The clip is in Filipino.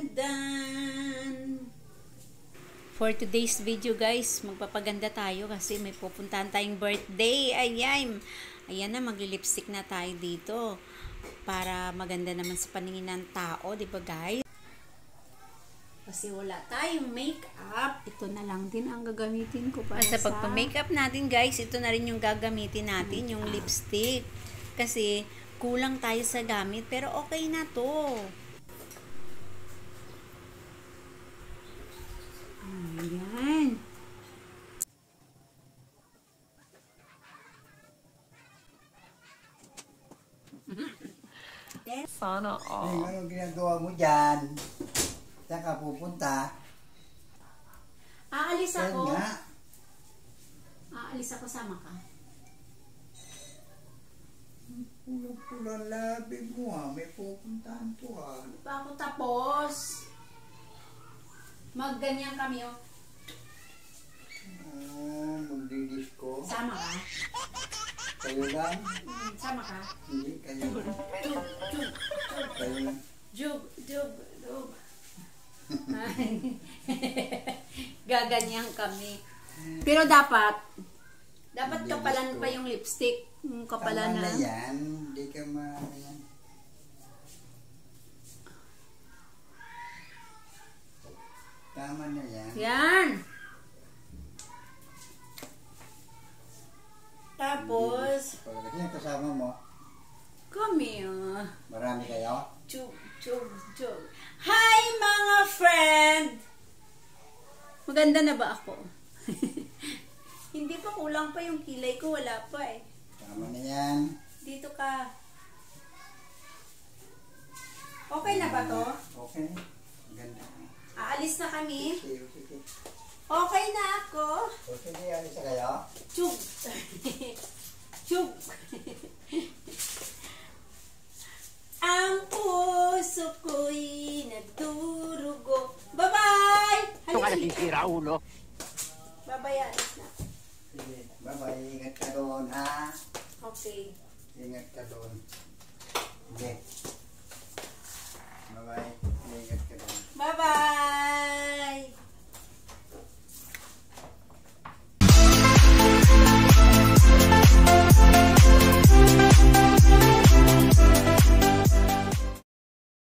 dun. For today's video guys, magpapaganda tayo kasi may pupuntahan tayong birthday. Ayan na, magli-lipstick na tayo dito para maganda naman sa paningin ng tao, di ba guys? Kasi wala tayong makeup. Ito na lang din ang gagamitin ko para sa pagpa-makeup natin guys. Ito na rin yung gagamitin natin, yung lipstick. Kasi kulang tayo sa gamit pero okay na to. Ayan. Sana all. Anong ginagawa mo dyan? Saan ka pupunta? Aalis ako. Saan nga? Aalis ako, sama ka. Pulang-pulang labi mo ha. May pupuntahan to ha. Hindi pa ako tapos. Magganyan kami oh. Magdidisco. Sama ka? Kayo lang? Sama ka? Hindi, kayo lang. Jug. Kayo lang. Jug. Gaganyan kami. Pero dapat kapalan pa yung lipstick. Kapalan Tama na. na yan. Hindi ka yan. Tama na yan. Yan. Tapos, Pagkakit yung kasama mo, kami marami kayo? Jug. Hi mga friend! Maganda na ba ako? Hindi pa, kulang pa yung kilay ko. Wala pa eh. Tama na yan. Dito ka. Okay na ba to? Okay. Ganda. Aalis na kami. Sige. Okay na ako. O sige, alis na kayo? Chug. Chug. Ang puso ko'y nagdurugo. Bye-bye! Ito ka nasisira, ulo. Bye-bye, alis na. Sige. Bye-bye. Ingat ka doon, ha? Okay. Ingat ka doon. Sige.